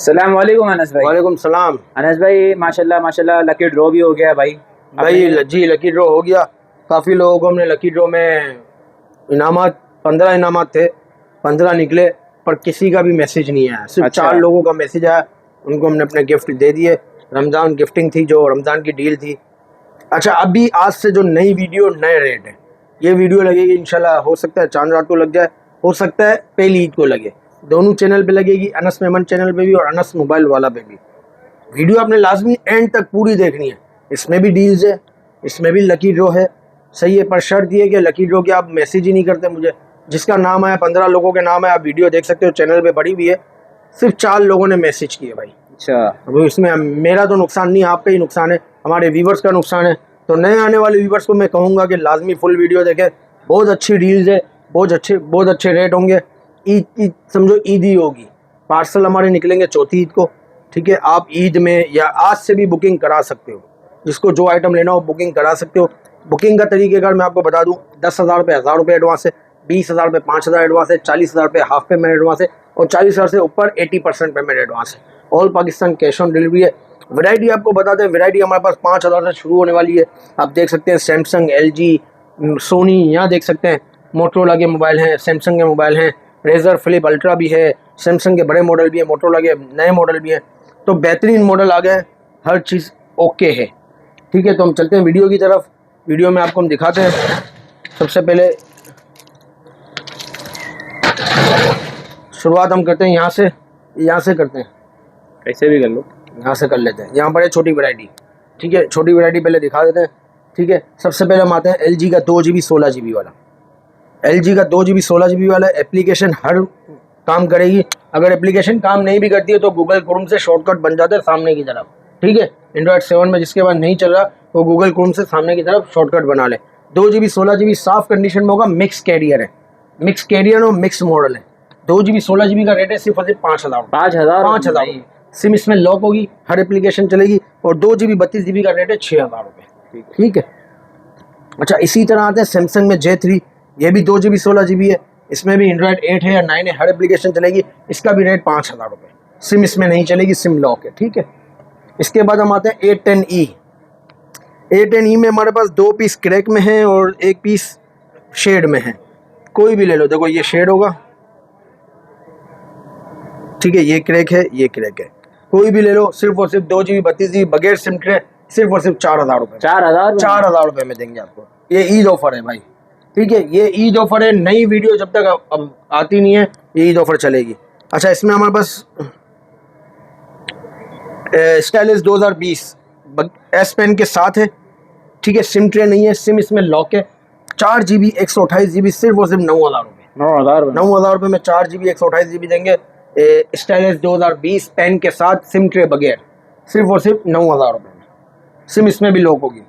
अस्सलाम वालेकुम अनस भाई। वालेकुम सलाम। अनस भाई माशाल्लाह माशाल्लाह लकी ड्रॉ भी हो गया भाई। जी लकी ड्रॉ हो गया। काफ़ी लोगों को हमने लकी ड्रॉ में इनामात 15 इनामात थे, 15 निकले, पर किसी का भी मैसेज नहीं आया। सिर्फ अच्छा। 4 लोगों का मैसेज आया, उनको हमने अपने गिफ्ट दे दिए। रमज़ान गिफ्टिंग थी, जो रमज़ान की डील थी। अच्छा, अभी आज से जो नई वीडियो नए रेट है, ये वीडियो लगेगी इंशाल्लाह। हो सकता है चांद रात को लग जाए, हो सकता है पहली ईद को लगे। दोनों चैनल पे लगेगी, अनस मेमन चैनल पे भी और अनस मोबाइल वाला पे भी। वीडियो आपने लाजमी एंड तक पूरी देखनी है। इसमें भी डील्स है, इसमें भी लकी ड्रॉ है, सही है। पर शर्त ये है कि लकी ड्रॉ के आप मैसेज ही नहीं करते मुझे। जिसका नाम आया, 15 लोगों के नाम है, आप वीडियो देख सकते हो, चैनल पे पड़ी हुई है। सिर्फ 4 लोगों ने मैसेज किए भाई। अच्छा, अब इसमें मेरा तो नुकसान नहीं, आपका ही नुकसान है, हमारे व्यूवर्स का नुकसान है। तो नए आने वाले व्यूवर्स को मैं कहूँगा कि लाजमी फुल वीडियो देखें। बहुत अच्छी डील्स है, बहुत अच्छे रेट होंगे। ईद समझो ईद ही होगी। पार्सल हमारे निकलेंगे चौथी ईद को, ठीक है। आप ईद में या आज से भी बुकिंग करा सकते हो। जिसको जो आइटम लेना हो बुकिंग करा सकते हो। बुकिंग का तरीक़ेकार मैं आपको बता दूं, 10,000 पे 1,000 रुपये एडवांस है, 20,000 पे 5,000 एडवांस है, 40,000 पे हाफ पेमेंट एडवांस है, और 40,000 से ऊपर 80% पेमेंट एडवांस है। All Pakistan cash on delivery है। वैरायटी आपको बताते हैं, वैरायटी हमारे पास 5,000 से शुरू होने वाली है। आप देख सकते हैं सैमसंग, LG, सोनी, यहाँ देख सकते हैं मोटरोला के मोबाइल हैं, सैमसंग के मोबाइल हैं, रेजर फ्लिप अल्ट्रा भी है, सैमसंग के बड़े मॉडल भी है, मोटरोला के नए मॉडल भी हैं। तो बेहतरीन मॉडल आ गए, हर चीज़ ओके है, ठीक है। तो हम चलते हैं वीडियो की तरफ। वीडियो में आपको हम दिखाते हैं। सबसे पहले शुरुआत हम करते हैं यहाँ से करते हैं, कैसे भी कर लो, यहाँ से कर लेते हैं। यहाँ पर है छोटी वैरायटी, ठीक है। छोटी वैरायटी पहले दिखा देते हैं, ठीक है। सबसे पहले हम आते हैं LG का 2GB 16GB वाला। LG का 2GB 16GB वाला एप्लीकेशन हर काम करेगी। अगर एप्लीकेशन काम नहीं भी करती है तो गूगल क्रोम से शॉर्टकट बन जाता है सामने की तरफ, ठीक है। एंड्रॉयड 7 में जिसके बाद नहीं चल रहा वो गूगल क्रोम से सामने की तरफ शॉर्टकट बना ले। 2GB 16GB साफ कंडीशन में होगा। मिक्स कैरियर है, मिक्स कैरियर और मिक्स मॉडल है। 2GB 16GB का रेट है सिर्फ और सिर्फ 5,000। 5,000 सिम इसमें लॉक होगी, हर एप्लीकेशन चलेगी। और 2GB 32GB का रेट है 6,000 रुपये, ठीक है। अच्छा, इसी तरह आते हैं सैमसंग में J3। ये भी 2GB 16GB है। इसमें भी एंड्रॉयड 8 है या 9 है, हर एप्लीकेशन चलेगी। इसका भी रेट 5,000 रुपये। सिम इसमें नहीं चलेगी, सिम लॉक है, ठीक है। इसके बाद हम आते हैं A10e। A10e में हमारे पास 2 पीस क्रैक में है और 1 पीस शेड में है। कोई भी ले लो, देखो ये शेड होगा, ठीक है। ये क्रैक है, ये क्रैक है, कोई भी ले लो। सिर्फ और सिर्फ 2GB 32GB बगैर सिम के सिर्फ और सिर्फ 4,000 रुपये। 4,000 रुपये में देंगे आपको। ये ईद ऑफर है भाई, ठीक है। ये ईद ऑफर है। नई वीडियो जब तक अब आती नहीं है, ये ईद ऑफर चलेगी। अच्छा, इसमें हमारे पास स्टाइलिश 2020 S पेन के साथ है, ठीक है। सिम ट्रे नहीं है, सिम इसमें लॉक है। 4GB 128GB सिर्फ और सिर्फ 9,000 रुपये। 9,000 रुपये में 4GB 128GB देंगे। स्टाइलिश 2020 पेन के साथ सिम ट्रे बगैर सिर्फ और सिर्फ 9,000 रुपये में। सिम इसमें भी लॉक होगी।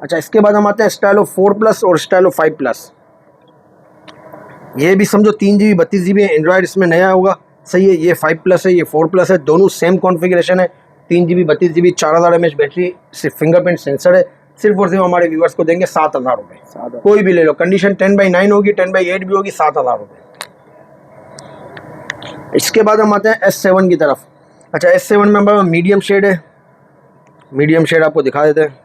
अच्छा, इसके बाद हम आते हैं स्टाइलो 4+ और स्टाइलो 5+। ये भी समझो 3GB 32GB है। एंड्रॉयड इसमें नया होगा, सही है। ये 5+ है, ये 4+ है, दोनों सेम कॉन्फ़िगरेशन है। 3GB 32GB 4,000 mAh बैटरी, सिर्फ फिंगरप्रिंट सेंसर है। सिर्फ और सिर्फ हमारे व्यूवर्स को देंगे 7,000 रुपये। कोई भी ले लो, कंडीशन 10/9 होगी, 10/8 भी होगी, 7,000 रुपये। इसके बाद हम आते हैं S7 की तरफ। अच्छा, S7 में हमारा मीडियम शेड है। मीडियम शेड आपको दिखा देते हैं।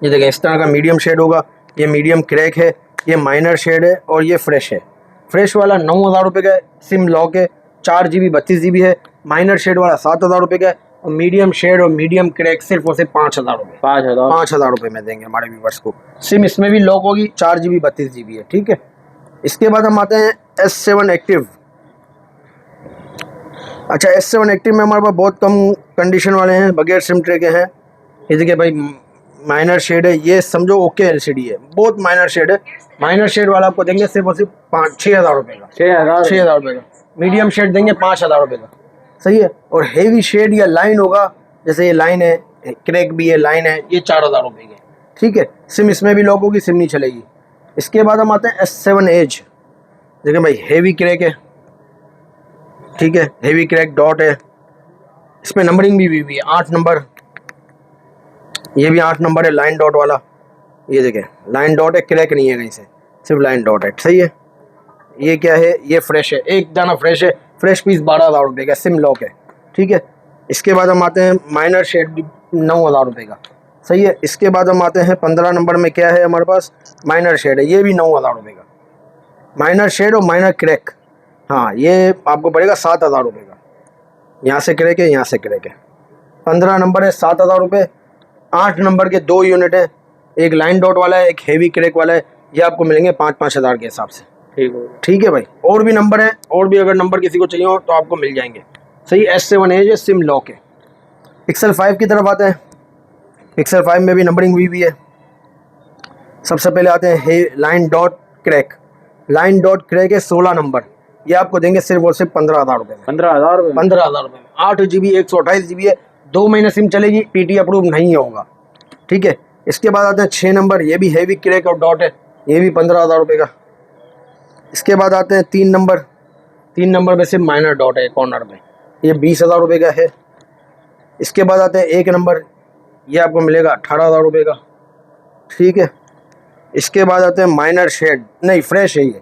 ये देखें, इस तरह का मीडियम शेड होगा। ये मीडियम क्रैक है, ये माइनर शेड है, और ये फ्रेश है। फ्रेश वाला 9,000 रुपये का है, सिम लॉक है। 4GB 32GB है। माइनर शेड वाला 7,000 रुपये का है, और मीडियम शेड और मीडियम क्रैक सिर्फ और सिर्फ 5,000 रुपये। 5,000 रुपये में देंगे हमारे व्यूवर्स को। सिम इसमें भी लॉक होगी, 4GB 32GB है, ठीक है। इसके बाद हम आते हैं S7 एक्टिव। अच्छा, S7 एक्टिव में हमारे पास बहुत कम कंडीशन वाले हैं, बगैर सिम ट्रे के हैं। ये देखिए भाई, माइनर शेड है, ये समझो ओके LCD है, बहुत माइनर शेड है। माइनर शेड वाला आपको देंगे सिर्फ और सिर्फ 6,000 रुपये का। 6,000 रुपये का। मीडियम शेड देंगे 5,000 रुपये का, सही है। और हेवी शेड या लाइन होगा, जैसे ये लाइन है, क्रैक भी है, लाइन है, ये 4,000 रुपये के, ठीक है। सिम इसमें भी लॉक होगी, सिम नहीं चलेगी। इसके बाद हम आते हैं S7 एज। देखिए भाई, हेवी क्रैक है, ठीक है। हेवी क्रैक डॉट है, इसमें नंबरिंग भी है 8 नंबर। ये भी 8 नंबर है, लाइन डॉट वाला। ये देखें, लाइन डॉट है, क्रैक नहीं है कहीं से, सिर्फ लाइन डॉट है, सही है। ये क्या है, ये फ्रेश है, एक दाना फ्रेश है। फ्रेश पीस 12,000 रुपये का, सिम लॉक है, ठीक है। इसके बाद हम आते हैं माइनर शेड 9,000 रुपये का, सही है। इसके बाद हम आते हैं 15 नंबर में, क्या है हमारे पास, माइनर शेड है, ये भी 9,000 रुपये का। माइनर शेड और माइनर क्रैक, हाँ, ये आपको पड़ेगा 7,000 रुपये का। यहाँ से क्रैक है, यहाँ से क्रैक है। 15 नंबर है 7,000 रुपये। 8 नंबर के 2 यूनिट है, एक लाइन डॉट वाला है, एक हेवी क्रैक वाला है। ये आपको मिलेंगे 5-5 हज़ार के हिसाब से। ठीक है भाई। और भी नंबर है, और भी अगर नंबर किसी को चाहिए हो तो आपको मिल जाएंगे, सही। S7 है, ये सिम लॉक है। पिक्सल 5 की तरफ आते हैं। पिक्सल 5 में भी नंबरिंग हुई भी है। सबसे पहले आते हैं line dot crack. Line dot crack है 16 नंबर, ये आपको देंगे सिर्फ और सिर्फ 15,000 रुपये में। 15,000 रुपये? 15,000 रुपये में 8 GB 128 GB है। 2 महीने सिम चलेगी, PT अप्रूव नहीं होगा, ठीक है। इसके बाद आते हैं 6 नंबर, ये भी हैवी क्रैक और डॉट है, ये भी 15,000 रुपये का। इसके बाद आते हैं 3 नंबर। 3 नंबर में सिर्फ माइनर डॉट है कॉर्नर में, ये 20,000 रुपये का है। इसके बाद आते हैं 1 नंबर, ये आपको मिलेगा 18,000 रुपये का, ठीक है। इसके बाद आते हैं माइनर शेड, नहीं फ्रेश है ये,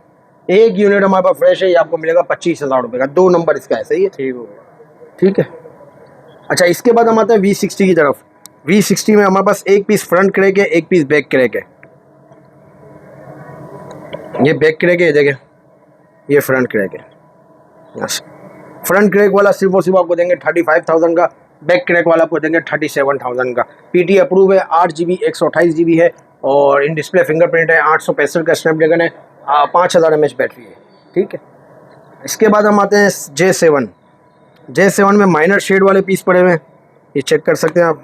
1 यूनिट हमारे पास फ्रेश है, ये आपको मिलेगा 25,000 रुपये का। 2 नंबर इसका है, सही है, ठीक हो गया, ठीक है। अच्छा, इसके बाद हम आते हैं V60 की तरफ। V60 में हमारे पास एक पीस फ्रंट क्रैक है, एक पीस बैक क्रैक है। ये बैक क्रैक है, देखिए, ये फ्रंट क्रैक है। यस, फ्रंट क्रैक वाला सिर्फ और सिर्फ आपको देंगे 35,000 का, बैक क्रैक वाला आपको देंगे 37,000 का। PT अप्रूव है, 8 GB 128 GB है, और इन डिस्प्ले फिंगरप्रिंट है, 865 का स्नैपड्रैगन है, 5000 mAh बैटरी है, ठीक है। इसके बाद हम आते हैं J7। J7 में माइनर शेड वाले पीस पड़े हुए हैं, ये चेक कर सकते हैं आप।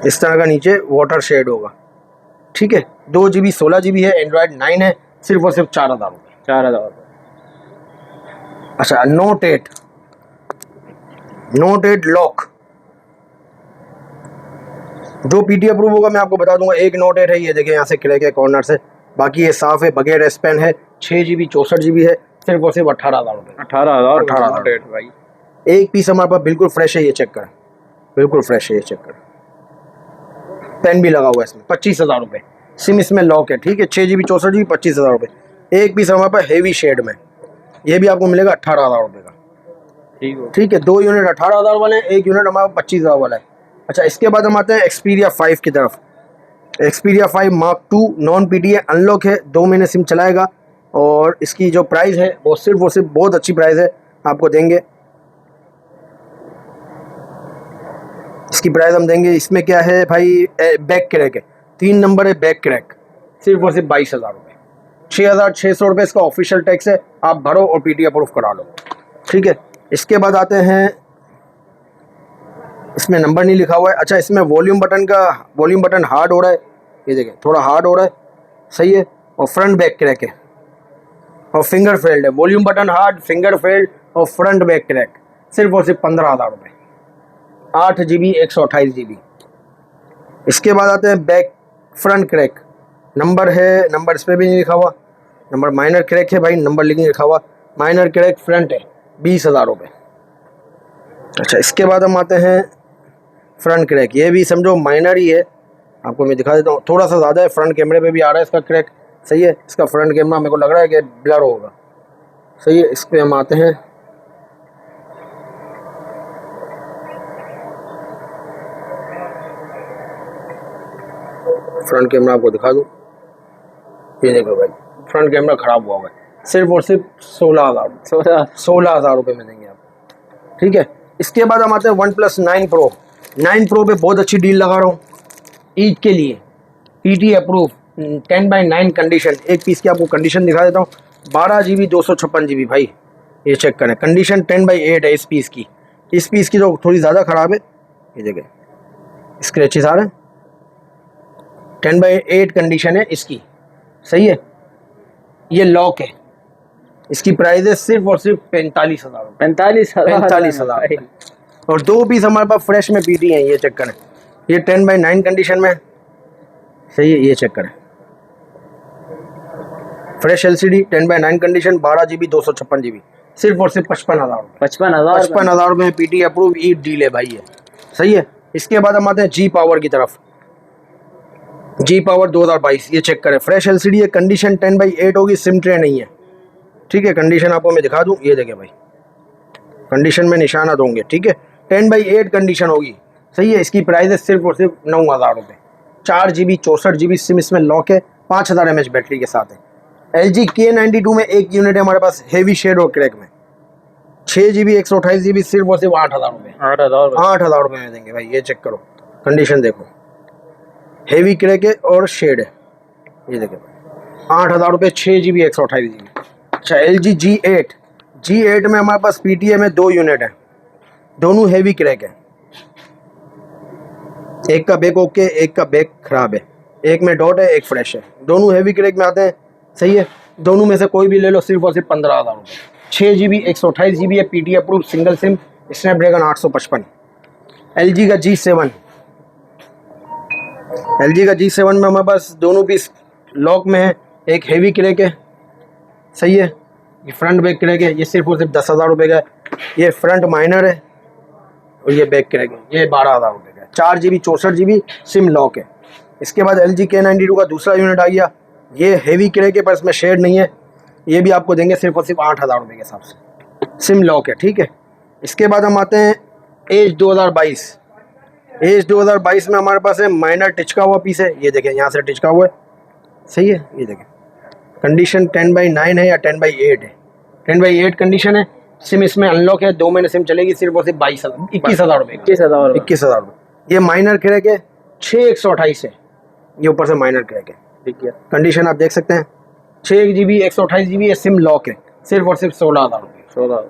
इस तरह का नीचे वाटर शेड होगा, ठीक है। 2 GB 16 GB है, एंड्रॉयड 9 है, सिर्फ और सिर्फ 4,000 रुपये। 4,000 रुपये। अच्छा, नोट 8 लॉक, जो PT अप्रूव होगा मैं आपको बता दूंगा। एक नोट 8 है, ये देखिए, यहाँ से क्रैक है कॉर्नर से, बाकी ये साफ है, बगैर S पेन है। 6 GB 64 GB है, सिर्फ और सिर्फ 18,000 रुपये। 18,000 भाई। एक पीस हमारे पास बिल्कुल फ्रेश है, ये चेक कर, बिल्कुल फ्रेश है, ये चेक कर। पेन भी लगा हुआ है इसमें, 25,000 रुपये। सिम इसमें लॉक है, ठीक है। 6 GB 64 GB 25,000 रुपये। एक पीस हमारे पास हेवी शेड में, ये भी आपको मिलेगा 18,000 रुपये का, ठीक है। 2 यूनिट 18,000 वाले हैं, 1 यूनिट हमारा 25,000 वाला है। अच्छा, इसके बाद हम आते हैं Xperia 5 की तरफ। Xperia 5 Mark II non PT है, अनलॉक है, 2 महीने सिम चलाएगा, और इसकी जो प्राइस है वो सिर्फ बहुत अच्छी प्राइस है, आपको देंगे। इसकी प्राइस हम देंगे, इसमें क्या है भाई, बैक क्रैक है, 3 नंबर है बैक क्रैक, सिर्फ और सिर्फ 22,000 रुपये। 6,600 रुपये इसका ऑफिशियल टैक्स है, आप भरो और PT अप्रूव करा लो, ठीक है। इसके बाद आते हैं, इसमें नंबर नहीं लिखा हुआ है। अच्छा, इसमें वॉल्यूम बटन हार्ड हो रहा है, ये देखिए, थोड़ा हार्ड हो रहा है, सही है। और फ्रंट बैक क्रैक है, और फिंगर फेल्ड है। Volume button hard, finger failed और फ्रंट बैक क्रैक, सिर्फ और सिर्फ 15,000 रुपये। 8 GB 128 GB। इसके बाद आते हैं बैक फ्रंट क्रैक, नंबर है, नंबर इस पर भी नहीं लिखा हुआ, नंबर माइनर क्रैक है भाई, नंबर नहीं लिखा हुआ, माइनर क्रैक फ्रंट है, 20,000 रुपये। अच्छा, इसके बाद हम आते हैं फ्रंट क्रैक, ये भी समझो माइनर ही है, आपको मैं दिखा देता हूँ। थोड़ा सा ज़्यादा है, फ्रंट कैमरे पे भी आ रहा है इसका क्रैक, सही है। इसका फ्रंट कैमरा मेरे को लग रहा है कि ब्लर होगा, सही है। इस पर हम आते हैं, फ्रंट कैमरा आपको दिखा दूँ, ये देखो भाई, फ्रंट कैमरा ख़राब हुआ है, सिर्फ और सिर्फ 16,000 रुपये में देंगे आप, ठीक है। इसके बाद हम आते हैं OnePlus 9 Pro। 9 Pro पे बहुत अच्छी डील लगा रहा हूँ ईद के लिए, PT अप्रूव, 10/9 कंडीशन। एक पीस की आपको कंडीशन दिखा देता हूँ, 12 GB 256 GB भाई, ये चेक करें। कंडीशन 10/8 है इस पीस की। इस पीस की तो थोड़ी ज़्यादा ख़राब है, ये देखें, स्क्रैचेस आ रहे हैं। 10/8 कंडीशन है इसकी, सही है। ये लॉक है, इसकी प्राइस है सिर्फ और सिर्फ 45,000 रुपये। 45,000। और 2 पीस हमारे पास फ्रेश में PT हैं, ये चेक करें। ये 10/9 कंडीशन में, सही है, ये चेक करें। Fresh LCD 10/9 condition, 12 GB 256 GB, सिर्फ और सिर्फ 55,000 रुपये। 55,000 रुपये में PT अप्रूव ईद डील है भाई, ये सही है। इसके बाद हम आते हैं G Power की तरफ। G Power 2022, ये चेक करें, फ्रेश LCD है, कंडीशन 10/8 होगी, सिम ट्रे नहीं है, ठीक है। कंडीशन आपको मैं दिखा दूँ, ये देखें भाई, कंडीशन में निशाना दूंगे, ठीक है। 10/8 कंडीशन होगी, सही है। इसकी प्राइस है सिर्फ और सिर्फ 9,000 रुपये। 4GB 64GB सिम इसमें लॉक है, 5000 mAh बैटरी के साथ है। LG K92 में एक यूनिट है हमारे पास हेवी शेड और क्रैक में, 6GB 128GB सिर्फ और सिर्फ 8,000 रुपये। 8,000 रुपये में देंगे भाई। ये चेक करो, कंडीशन देखो, हेवी क्रैक है और शेड है, ये देखो 8,000 रुपये, 6GB 128GB। अच्छा LG G8 में हमारे पास PTA में 2 यूनिट है, दोनों हेवी क्रैक है। एक का बैक ओके, एक का बैक खराब है, एक में डॉट है, एक फ्रेश है, दोनों हेवी क्रैक में आते हैं, सही है। दोनों में से कोई भी ले लो, सिर्फ और सिर्फ 15,000 रुपये। 6GB 128GB है, PTA approve, single SIM, Snapdragon 855। LG का G7 में हमारे पास दोनों पीस लॉक में है, एक हेवी क्रैक है, सही है। ये फ्रंट बैक क्रैक है, ये सिर्फ और सिर्फ 10,000 रुपये का है। ये फ्रंट माइनर है और ये बैक क्रैक है, ये 12,000 रुपये का है। 4GB 64GB सिम लॉक है। इसके बाद LG K92 का दूसरा यूनिट आ गया, ये हेवी क्रैक है पर इसमें शेड नहीं है, ये भी आपको देंगे सिर्फ और सिर्फ 8,000 रुपये के हिसाब से, सिम लॉक है, ठीक है। इसके बाद हम आते हैं एज 2022 में हमारे पास है माइनर टिचका हुआ पीस है, ये देखें यहाँ से टिचका हुआ है, सही है। ये देखें कंडीशन 10/9 है या 10/8 है, 10/8 कंडीशन है। सिम इसमें अनलॉक है, 2 महीने सिम चलेगी, सिर्फ और सिर्फ 21,000 रुपये। 21,000 रुपये। ये माइनर क्रैक है, 6/128 है, ये ऊपर से माइनर क्रैक है, ठीक है। कंडीशन आप देख सकते हैं, 6GB 128GB है, सिम लॉक है, सिर्फ और सिर्फ 16,000 रुपये। 16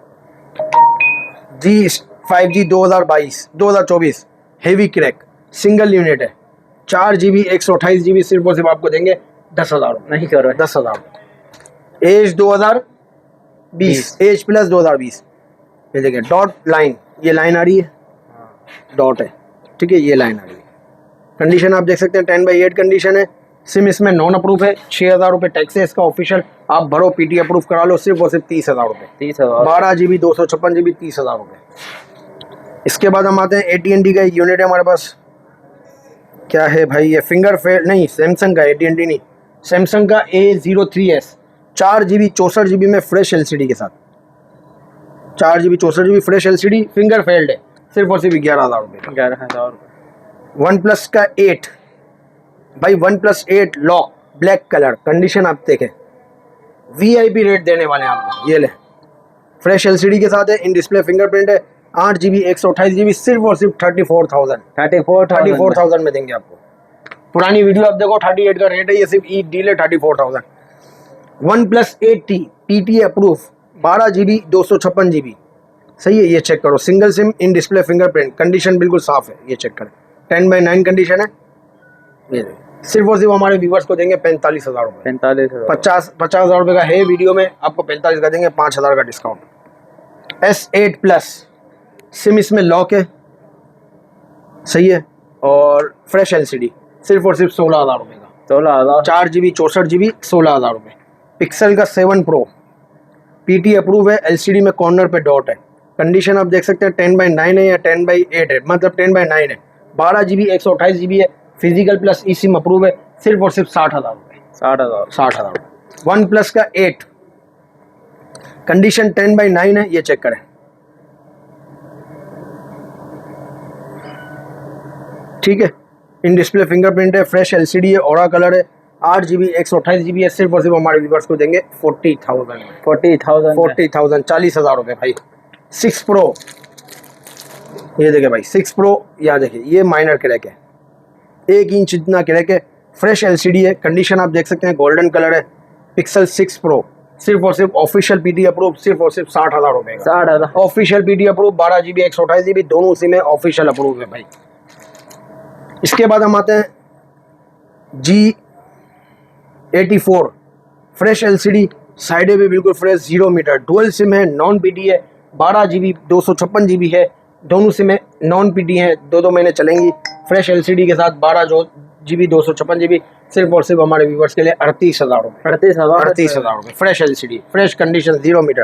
G5G 2024 heavy crack, single unit है, 4GB 128GB सिर्फ और सिर्फ आपको देंगे 10,000 रुपये। नहीं कर रहे, 10,000 रुपये। एज 2020, एज प्लस 2020, ये देखिए डॉट लाइन, ये लाइन आ रही है, डॉट है, ठीक है, ये लाइन आ रही है। कंडीशन आप देख सकते हैं 10/8 कंडीशन है। सिम इसमें नॉन अप्रूव है, 6,000 रुपये टैक्स है इसका ऑफिशियल, आप भरो PTA अप्रूव करा लो, सिर्फ और सिर्फ 30,000 रुपये। 30,000 12GB 256GB 30,000 रुपये। इसके बाद हम आते हैं AT&T का यूनिट है हमारे पास, क्या है भाई ये फिंगर फेल नहीं, सैमसंग का, AT&T नहीं, सैमसंग का A03s 4GB 64GB में फ्रेश LCD के साथ, 4GB 64GB fresh LCD, finger failed है, सिर्फ और सिर्फ 11,000 रुपये। 11,000 रुपये। OnePlus का 8 भाई, OnePlus 8 lock black colour, condition आप देखें, VIP रेट देने वाले हैं आपको, ये ले फ्रेश LCD के साथ है, इन डिस्प्ले फिंगरप्रिंट है, 8GB 128GB सिर्फ और सिर्फ 34,000 में देंगे आपको। पुरानी वीडियो आप देखो, 38 का रेट है, ये सिर्फ ई डील है 34,000। OnePlus 8T PTA approve, 12GB 256GB, सही है। ये चेक करो, single SIM, in display fingerprint, condition बिल्कुल साफ है, ये चेक करें, 10/9 कंडीशन है। ये सिर्फ और सिर्फ हमारे व्यूवर्स को देंगे 45,000 रुपये। 50,000 रुपये का है, वीडियो में आपको 45 का देंगे, 5,000 का डिस्काउंट। S8 प्लस सिम इसमें लॉक है, सही है, और फ्रेश LCD, सिर्फ और सिर्फ 16,000 रुपये का। 16,000, 4GB 64GB 16,000 रुपये। पिक्सल का 7 Pro PTA अप्रूव है, LCD में कॉर्नर पे डॉट है, कंडीशन आप देख सकते हैं 10/9 है या 10/8 है, मतलब 10/9 है, 12GB 128GB है, फिजिकल प्लस ई सिम अप्रूव है, सिर्फ और सिर्फ 60,000 रुपये। 60,000 रुपये। OnePlus का 8 कंडीशन 10/9 है, ये चेक करें, ठीक है, इन डिस्प्ले फिंगरप्रिंट है, फ्रेश LCD है, ऑरा कलर है, 8GB 128GB है, सिर्फ और सिर्फ हमारे व्यूवर्स को देंगे 40,000 40,000 रुपये भाई। 6 Pro, ये देखिए भाई 6 Pro, यहाँ देखिए, ये माइनर क्रैक है, 1 इंच इतना क्रैक है, फ्रेश LCD है, कंडीशन आप देख सकते हैं गोल्डन कलर है। पिक्सल 6 Pro सिर्फ और सिर्फ ऑफिशियल PTA अप्रूव, सिर्फ और सिर्फ 60,000 रुपये। 60,000 official PTA approve, 12GB 128GB दोनों उसी में ऑफिशियल अप्रूव है भाई। इसके बाद हम आते हैं G84 फ्रेश LCD, साइडें भी बिल्कुल फ्रेश, 0 मीटर, डुअल सिम है, नॉन PT है, 12GB 256GB है, दोनों सिम है नॉन PT है, 2 महीने चलेंगी, फ्रेश LCD के साथ, 12GB 256GB, सिर्फ और सिर्फ हमारे व्यूवर्स के लिए 38,000 रुपये। 38,000 रुपये fresh LCD, fresh condition, 0 meter.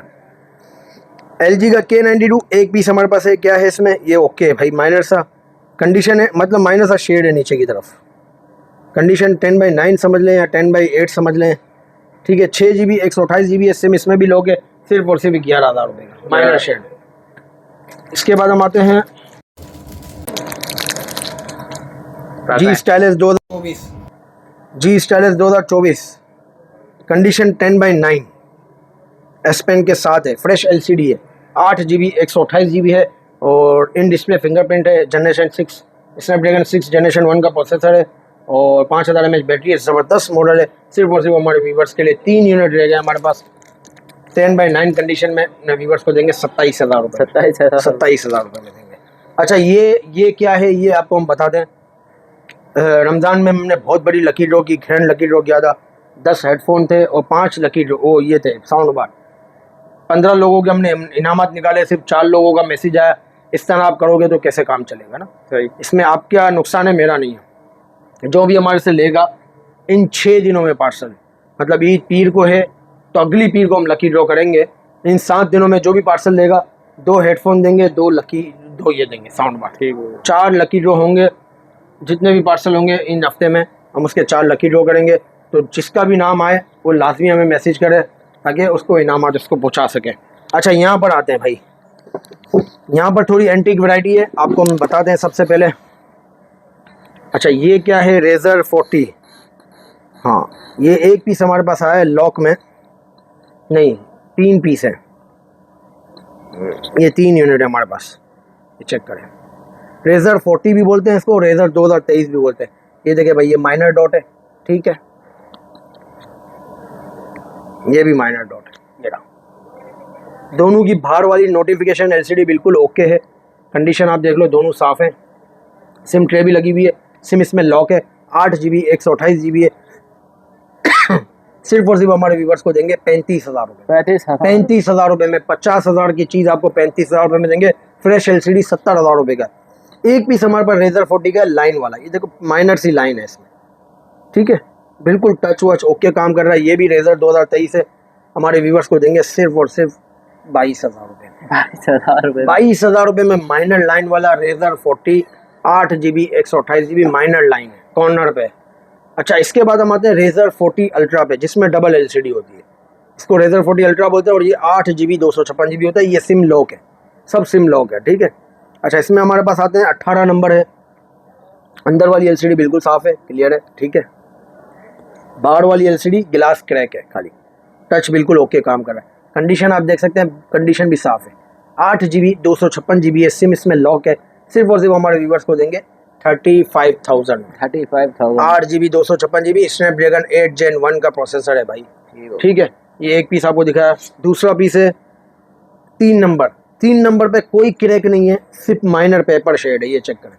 LG का K92 एक पीस हमारे पास है, क्या है इसमें, ये ओके है भाई, माइनर सा कंडीशन है, मतलब माइनर सा शेड है नीचे की तरफ, कंडीशन 10/9 समझ लें या 10/8 समझ लें, ठीक है। 6GB 128GB है, सिम इसमें भी लोगे, सिर्फ और सिर्फ 11,000 रुपये का, माइनर शेड, इसके बाद हम आते हैं जी स्टाइलिस 2024, जी स्टाइलिस 2024, कंडीशन 10/9 एस पेन के साथ है, फ्रेश एलसीडी है, 8GB 128GB है और इन डिस्प्ले फिंगरप्रिंट है, जनरेशन 6 स्नैपड्रैगन 6 जनरेशन 1 का प्रोसेसर है और 5000 mAh बैटरी है, ज़बरदस्त मॉडल है। सिर्फ और सिर्फ हमारे व्यूवर्स के लिए 3 यूनिट रह गए हमारे पास 10/9 कंडीशन में, अपने व्यूवर्स को देंगे 27,000 रुपये, 27,000 रुपये में देंगे। अच्छा ये क्या है, ये आपको हम बता दें, रमज़ान में हमने बहुत बड़ी लकी ड्रॉ की, ग्रैंड लकी ड्रॉ किया था। 10 हेडफोन थे और 5 लकी ड्रॉ वो ये थे साउंड बार। 15 लोगों के हमने इनामत निकाले, सिर्फ 4 लोगों का मैसेज आया। इस तरह आप करोगे तो कैसे काम चलेगा ना। सही। इसमें आपका नुकसान है, मेरा नहीं है। जो भी हमारे से लेगा इन 6 दिनों में पार्सल, मतलब ईद पीर को है तो अगली पीर को हम लकी ड्रॉ करेंगे। इन 7 दिनों में जो भी पार्सल लेगा 2 हेडफोन देंगे, 2 ये देंगे साउंड बार। ठीक है। 4 लकी ड्रॉ होंगे, जितने भी पार्सल होंगे इन हफ्ते में हम उसके 4 लकी ड्रॉ करेंगे। तो जिसका भी नाम आए वो लाजमी हमें मैसेज करे ताकि उसको इनामात उसको पहुँचा सकें। अच्छा यहाँ पर आते हैं भाई, यहाँ पर थोड़ी एंटीक वैरायटी है, आपको हम बताते हैं सबसे पहले। अच्छा ये क्या है, रेजर 40। हाँ ये एक पीस हमारे पास आया है लॉक में, नहीं 3 पीस है, ये 3 यूनिट है हमारे पास, ये चेक करें। रेजर 40 भी बोलते हैं इसको, रेजर 2023 भी बोलते हैं। ये देखिए भाई, ये माइनर डॉट है, ठीक है, ये भी माइनर डॉट है, ये रहा। दोनों की बाहर वाली नोटिफिकेशन एलसीडी बिल्कुल ओके है, कंडीशन आप देख लो, दोनों साफ हैं। सिम ट्रे भी लगी हुई है, सिम इसमें लॉक है, 8GB 128GB है। सिर्फ और सिर्फ हमारे व्यूवर्स को देंगे 35,000 रुपये। 35,000 रुपये में 50,000 की चीज़ आपको 35,000 रुपये में देंगे। फ्रेश एलसीडी 70,000 रुपये का। एक पीस हमारे पास रेजर 40 का लाइन वाला, ये देखो माइनर सी लाइन है इसमें, ठीक है, बिल्कुल टच वच ओके काम कर रहा है। ये भी रेजर 2023 है, हमारे व्यूवर्स को देंगे सिर्फ और सिर्फ 22,000 रुपये में। 22,000 रुपये में माइनर लाइन वाला razor 40, 8GB 128GB minor line है, कॉर्नर पे। अच्छा इसके बाद हम आते हैं रेजर 40 अल्ट्रा पे, जिसमें डबल एलसीडी होती है। इसको रेजर 40 अल्ट्रा बोलते हैं और ये 8GB 256GB होता है। ये सिम लॉक है, सब सिम लॉक है, ठीक है। अच्छा इसमें हमारे पास आते हैं 18 नंबर है, अंदर वाली एलसीडी बिल्कुल साफ़ है, क्लियर है, ठीक है। बाहर वाली एलसीडी गिलास क्रैक है, खाली टच बिल्कुल ओके काम कर रहा है। कंडीशन आप देख सकते हैं, कंडीशन भी साफ़ है। 8GB 256GB है, सिम इसमें लॉक है। सिर्फ और सिर्फ हमारे व्यूवर्स को देंगे 35,000। 8GB 256GB स्नैपड्रैगन 8 Gen 1 का प्रोसेसर है भाई, ठीक है। ये एक पीस आपको दिखाया, दूसरा पीस है 3 नंबर। 3 नंबर पे कोई क्रैक नहीं है, सिर्फ माइनर पेपर शेड है, ये चेक करें।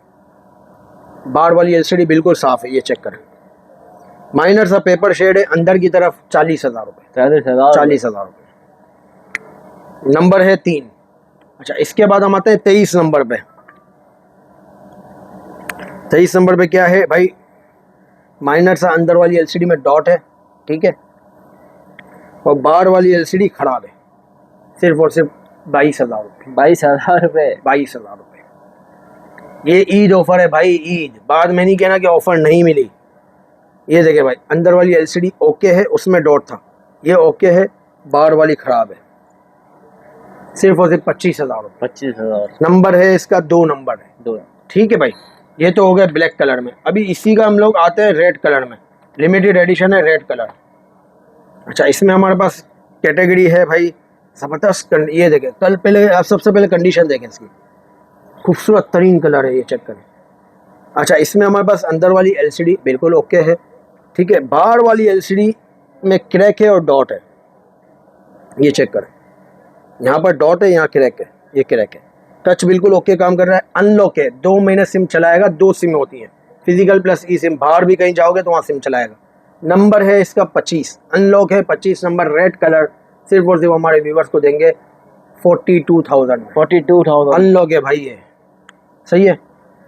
बाहर वाली एलसीडी बिल्कुल साफ़ है, ये चेक करें, माइनर सा पेपर शेड है। अंदर की तरफ 40,000 रुपये, 40,000 रुपये। नंबर है 3। अच्छा इसके बाद हम आते हैं 23 नंबर पे। 23 नंबर पे क्या है भाई, माइनर सा अंदर वाली एलसीडी में डॉट है, ठीक है, और बाहर वाली एलसीडी खराब है। सिर्फ और सिर्फ 22,000 रुपये। 22,000 रुपये। 22,000 रुपये। ये ईद ऑफर है भाई, ईद, बाद में नहीं कहना कि ऑफर नहीं मिली। ये देखिए भाई, अंदर वाली एलसीडी ओके है, उसमें डॉट था, ये ओके है, बाहर वाली खराब है। सिर्फ और सिर्फ 25,000 रुपये। 25,000। नंबर है इसका 2 नंबर है, 2, ठीक है भाई। ये तो हो गया ब्लैक कलर में। अभी इसी का हम लोग आते हैं रेड कलर में, लिमिटेड एडिशन है रेड कलर। अच्छा इसमें हमारे पास कैटेगरी है भाई ज़बरदस्त। ये देखें, कल पहले आप सबसे पहले कंडीशन देखें इसकी, खूबसूरत तरीन कलर है, ये चेक करें। अच्छा इसमें हमारे पास अंदर वाली एलसीडी बिल्कुल ओके है, ठीक है। बाहर वाली एलसीडी में क्रैक है और डॉट है, ये चेक करें, यहाँ पर डॉट है, यहाँ क्रैक है, ये क्रैक है। टच बिल्कुल ओके काम कर रहा है, अनलॉक है, 2 महीने सिम चलाएगा। 2 सिम होती हैं, फिजिकल प्लस ई सिम। बाहर भी कहीं जाओगे तो वहाँ सिम चलाएगा। नंबर है इसका 25, अनलॉक है, 25 नंबर, रेड कलर। सिर्फ और सिर्फ हमारे व्यूवर्स को देंगे 42,000। 42,000 अनलॉक है भाई, ये सही है।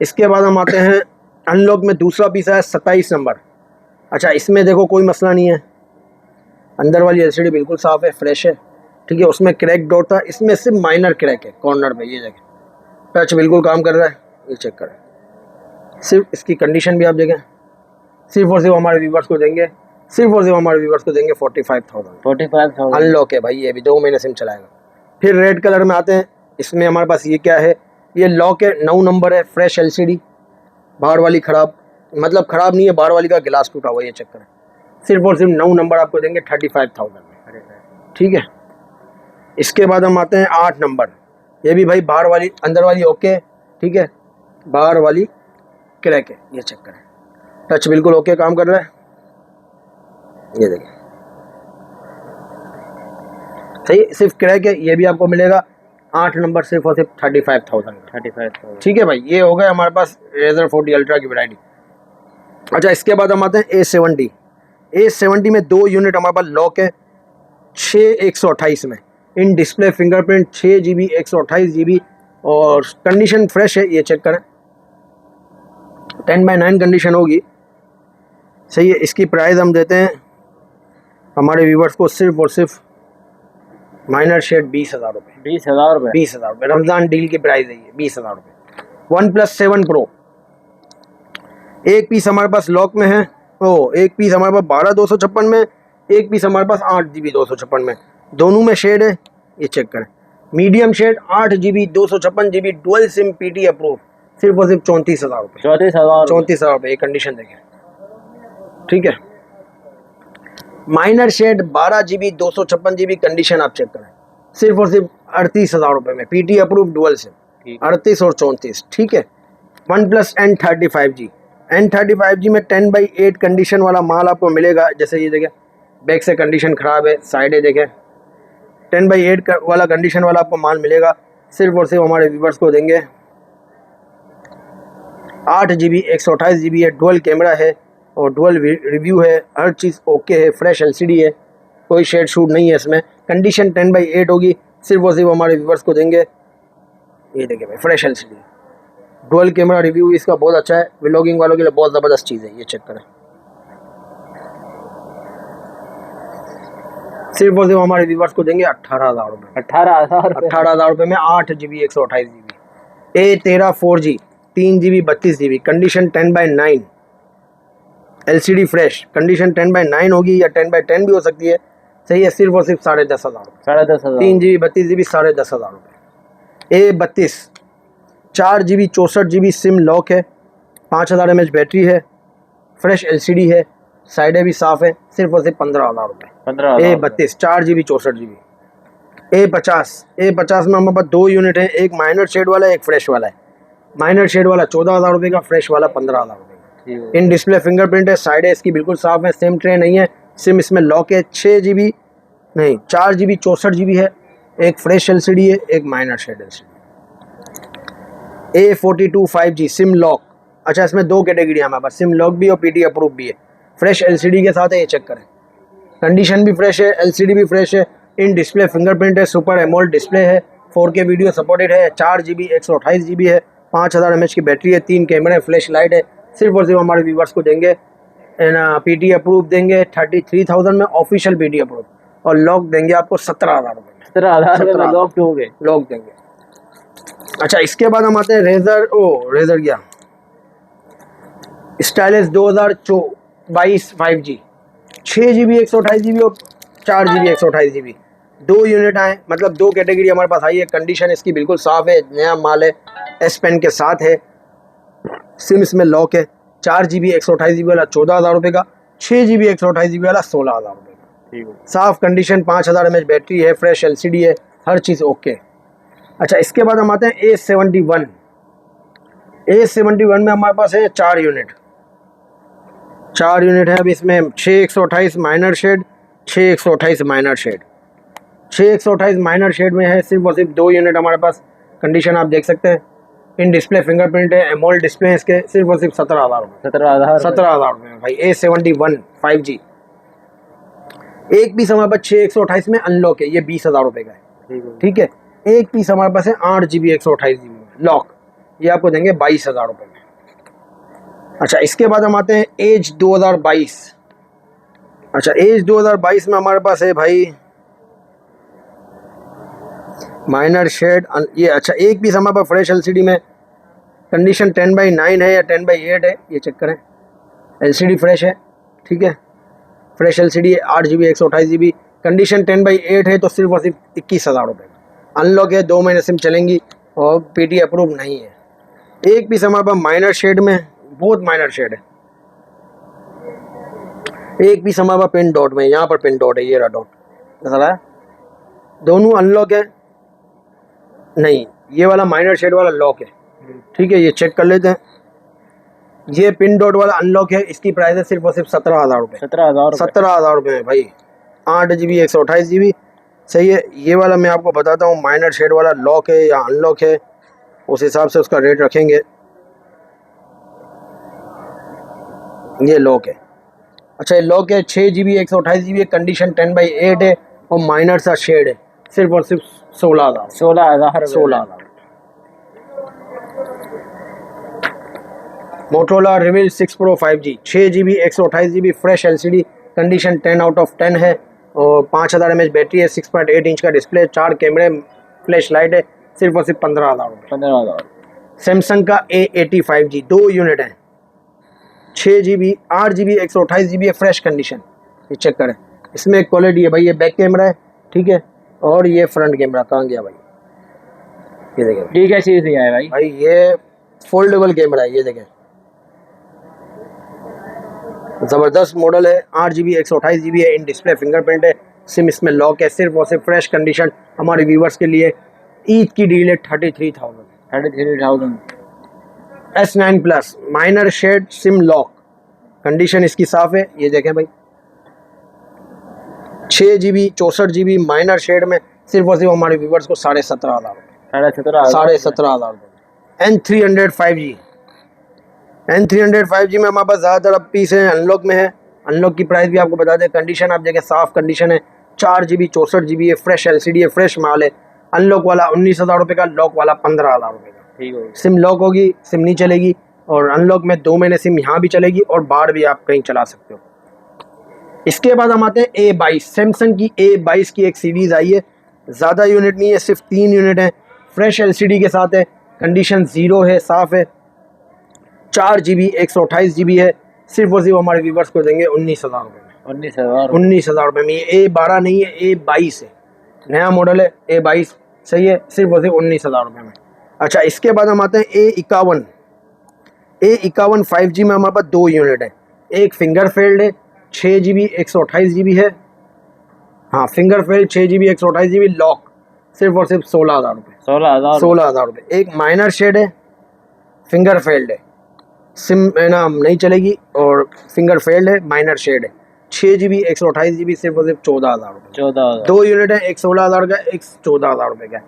इसके बाद हम आते हैं अनलॉक में दूसरा पीस है 27 नंबर। अच्छा इसमें देखो कोई मसला नहीं है, अंदर वाली एलसीडी बिल्कुल साफ़ है, फ्रेश है, ठीक है। उसमें क्रैक डॉट था, इसमें सिर्फ माइनर क्रैक है कॉर्नर पे, ये देखें, टच बिल्कुल काम कर रहा है, ये चेक करें। सिर्फ इसकी कंडीशन भी आप देखें। सिर्फ और सिर्फ हमारे व्यूवर्स को देंगे, सिर्फ और सिर्फ हमारे व्यूवर्स को देंगे 45,000। 45,000। अनलॉक है भाई, ये भी 2 महीने सिम चलाएगा। फिर रेड कलर में आते हैं, इसमें हमारे पास ये क्या है, ये लॉक है, 9 नंबर है, फ्रेश LCD, बाहर वाली ख़राब, मतलब ख़राब नहीं है, बाहर वाली का गिलास टूटा हुआ, ये चक्कर है। सिर्फ और सिर्फ 9 नंबर आपको देंगे 35,000 में, ठीक है। इसके बाद हम आते हैं 8 नंबर, ये भी भाई बाहर वाली अंदर वाली ओके, ठीक है, बाहर वाली क्रैक है, ये चक्कर है। टच बिल्कुल ओके काम कर रहा है, ये देखिए सही, सिर्फ क्रैक है, ये भी आपको मिलेगा 8 नंबर सिर्फ और सिर्फ 35,000। ठीक है भाई, ये हो गया हमारे पास रेजर 40 अल्ट्रा की वैरायटी। अच्छा, इसके बाद हम आते हैं A70 में 2 यूनिट हमारे पास लॉक है, 6/128 में, in display fingerprint, 6 GB 128 GB, और कंडीशन फ्रेश है, ये चेक करें, 10/9 कंडीशन होगी, सही है। इसकी प्राइस हम देते हैं हमारे व्यूवर्स को सिर्फ और सिर्फ माइनर शेड 20,000 रुपये। 20,000 रुपये? 20,000 रुपये, रमज़ान डील की प्राइस है ये, 20,000 रुपये। OnePlus 7 Pro, एक पीस हमारे पास लॉक में है, एक पीस हमारे पास 12/256 में, एक पीस हमारे पास 8 GB 256 में, दोनों में शेड है, ये चेक करें। Medium shade 8 GB 256 GB dual sim PT approve, सिर्फ और सिर्फ 34,000 रुपये। 34,000 रुपये, ये कंडीशन देखें, ठीक है। Minor shade 12 GB 256 GB condition आप चेक करें, सिर्फ और सिर्फ 38,000 रुपये में, PT अप्रूव डुअल सिम, 38 और 34, ठीक है। OnePlus N35G में 10/8 कंडीशन वाला माल आपको मिलेगा, जैसे ये देखें, बैक से कंडीशन ख़राब है, साइडें देखें, 10/8 वाला कंडीशन वाला आपको माल मिलेगा, सिर्फ और सिर्फ हमारे व्यूवर्स को देंगे 8 GB 128 GB है, डुअल कैमरा है और डुअल रिव्यू है, हर चीज़ ओके है, फ्रेश LCD है, कोई शेड शूट नहीं है इसमें, कंडीशन 10/8 होगी, सिर्फ और सिर्फ हमारे व्यूवर्स को देंगे, ये देखिए भाई, fresh LCD, dual camera review इसका बहुत अच्छा है, व्लॉगिंग वालों के लिए बहुत ज़बरदस्त चीज़ है, ये चेक करें। सिर्फ और सिर्फ हमारे व्यूवर्स को देंगे 18,000 रुपये। 18,000 रुपये में 8 GB 128 GB, A13 4G 3 GB 32 GB, condition 10/9, LCD fresh, condition 10/9 होगी या 10/10 भी हो सकती है, सही है। सिर्फ और सिर्फ 10,500 रुपये, 3 GB 32 GB 10,500 रुपये। A32 4 GB 64 GB SIM lock है, 5000 mAh बैटरी है, फ्रेश LCD है, साइडें भी साफ़ है, सिर्फ और सिर्फ 15,000 रुपये। A32 4 GB 64 GB। A50 में हमारे पास 2 यूनिट है, एक माइनर शेड वाला है, एक फ्रेश वाला है। माइनर शेड वाला 14,000 रुपये का, फ्रेश वाला 15,000 रुपये का। इन डिस्प्ले फिंगरप्रिंट है, साइडें इसकी बिल्कुल साफ़ है, सिम ट्रे नहीं है, सिम इसमें लॉक है, 4 GB 64 GB है, एक फ्रेश LCD है, एक minor shade LCD। A42 5G sim lock, अच्छा इसमें 2 कैटेगरी है हमारे पास, सिम लॉक भी और PT अप्रूव भी है, फ्रेश LCD के साथ है, ये चेक करें, कंडीशन भी फ्रेश है, LCD भी फ्रेश है, इन डिस्प्ले फिंगरप्रिंट है, सुपर एमोल्ड डिस्प्ले है, 4K वीडियो सपोर्टेड है, 4 GB 128 GB है, 5000 mAh की बैटरी है, 3 कैमरे, फ्लैश लाइट है, सिर्फ और सिर्फ हमारे व्यूवर्स को देंगे PT अप्रूव देंगे 33,000 में, ऑफिशियल PT अप्रूव, और लॉक देंगे आपको 17,000 रुपये। 17,000 लॉक देंगे। अच्छा, इसके बाद हम आते हैं रेजर क्या स्टाइलिश 2022 5G, 6 GB 128 GB और 4 GB 128 GB, 2 यूनिट आए, मतलब 2 कैटेगरी हमारे पास आई है, कंडीशन इसकी बिल्कुल साफ़ है, नया माल है, S पेन के साथ है, सिम इसमें लॉक है, 4 GB 128 GB वाला 14,000 रुपये का, 6 GB 128 GB वाला 16,000 रुपये का, साफ़ कंडीशन, 5000 mAh बैटरी है, फ्रेश LCD है, हर चीज़ ओके। अच्छा, इसके बाद हम आते हैं A71 में हमारे पास है 4 यूनिट है। अब इसमें 6/128 minor shade, 6/128 minor shade, 6/128 minor shade में है, सिर्फ और सिर्फ 2 यूनिट हमारे पास, कंडीशन आप देख सकते हैं, इन डिस्प्ले फिंगरप्रिंट है, एमोल्ड डिस्प्ले है इसके, सिर्फ और सिर्फ 17,000 रुपये। 17,000 रुपये में भाई A71 5G। एक पीस हमारे पास 6/128 में अनलॉक है, ये 20,000 रुपये का है, ठीक है। एक पीस हमारे पास है 8 GB 128 GB में लॉक, ये आपको देंगे 22,000 रुपये में। अच्छा, इसके बाद हम आते हैं एज 2022। अच्छा, एज 2022 में हमारे पास है भाई माइनर शेड, ये अच्छा एक पीस हमारे पास फ्रेश LCD में, कंडीशन 10/9 है या 10/8 है, ये चेक करें, LCD फ्रेश है, ठीक है, फ्रेश LCD है, 8 GB 128 GB, कंडीशन 10/8 है, तो सिर्फ और सिर्फ 21,000 रुपये, अनलॉक है, 2 महीने सिम चलेंगी और पीटी अप्रूव नहीं है। एक पीस हमारे पास माइनर शेड में, बहुत माइनर शेड है। एक पीस हमारे पास पिन डॉट में, यहाँ पर पिन डॉट है, ये रहा डॉट नजर आया। दोनों अनलॉक है, नहीं ये वाला माइनर शेड वाला लॉक है, ठीक है। ये चेक कर लेते हैं। ये पिन डॉट वाला अनलॉक है, इसकी प्राइस है सिर्फ और सिर्फ 17,000 रुपये। 17,000 रुपये में भाई 8 GB 128 GB, सही है। ये वाला मैं आपको बताता हूँ माइनर शेड वाला लॉक है या अनलॉक है, उस हिसाब से उसका रेट रखेंगे। ये लॉक है, अच्छा ये लॉक है, 6 GB 128 GB, कंडीशन 10/8 है और माइनर सा शेड है, सिर्फ और सिर्फ 16,000। Motorola reveal 6 Pro 5G, 6 GB 128 GB, fresh LCD, condition 10 out of 10 है और 5000 mAh बैटरी है, 6.8 इंच का डिस्प्ले, 4 कैमरे, फ्लैश लाइट है, सिर्फ और सिर्फ 15,000 रुपये। 15,000। सैमसंग का A85G 2 यूनिट है, 6 GB 8 GB 128 GB है, फ्रेश कंडीशन। ये चेक करें, इसमें एक क्वालिटी है भाई, ये बैक कैमरा है, ठीक है, और ये फ्रंट कैमरा कहाँ गया भाई, ये देखें, ठीक है चीज़ है भाई, ये फोल्डेबल कैमरा है, ये देखें ज़बरदस्त मॉडल है। 8 GB 128 GB है, इन डिस्प्ले फिंगरप्रिंट है, सिम इसमें लॉक है, सिर्फ और सिर्फ फ्रेश कंडीशन। हमारे व्यूवर्स के लिए ईद की डील है 33,000। S9 plus minor shade sim lock, condition इसकी साफ है, ये देखें भाई 6 GB 64 GB माइनर शेड में, सिर्फ और सिर्फ हमारे व्यूवर्स को 17,500 रुपये। 17,500 रुपये। N300 5G में हमारे पास ज़्यादातर अब पीस है, अनलॉक में है। अनलॉक की प्राइस भी आपको बता दें, कंडीशन आप देखें साफ कंडीशन है, 4 GB 64 GB है, फ्रेश LCD है, फ्रेश माल है। अनलॉक वाला 19,000 रुपये का, लॉक वाला 15,000 रुपये का। ठीक है, सिम सिम लॉक होगी, सिम नहीं चलेगी, और अनलॉक में 2 महीने सिम यहाँ भी चलेगी और बाहर भी आप कहीं चला सकते हो। इसके बाद हम आते हैं A22, सैमसंग की A22 की एक सीरीज़ आई है, ज़्यादा यूनिट नहीं है, सिर्फ 3 यूनिट है, फ्रेश LCD के साथ है, कंडीशन 0 है, साफ़ है, 4 GB 128 GB है, सिर्फ और सिर्फ हमारे व्यूवर्स को देंगे 19,000 रुपये में। 19,000 रुपये में। ये A12 नहीं है, A22 है, नया मॉडल है A22, सही है, सिर्फ और सिर्फ 19,000 रुपये में। अच्छा, इसके बाद हम आते हैं A51। A51 5G में हमारे पास 2 यूनिट है, एक फिंगर फेल्ड है, 6 GB 128 GB है, हाँ finger failed 6 GB 128 GB, lock, सिर्फ और सिर्फ 16,000 रुपये। 16,000 रुपये। एक माइनर शेड है, फिंगर फेल्ड है, सिम है ना नहीं चलेगी, और फिंगर फेल्ड है, माइनर शेड है, 6 GB 128 GB, सिर्फ और सिर्फ 14,000 रुपये। 14,000। 2 यूनिट है, एक 16,000 का, एक 14,000 रुपये का।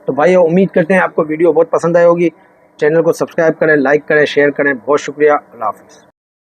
तो भाई उम्मीद करते हैं आपको वीडियो बहुत पसंद आई होगी। चैनल को सब्सक्राइब करें, लाइक करें, शेयर करें। बहुत शुक्रिया, अल्लाह हाफ़िज़।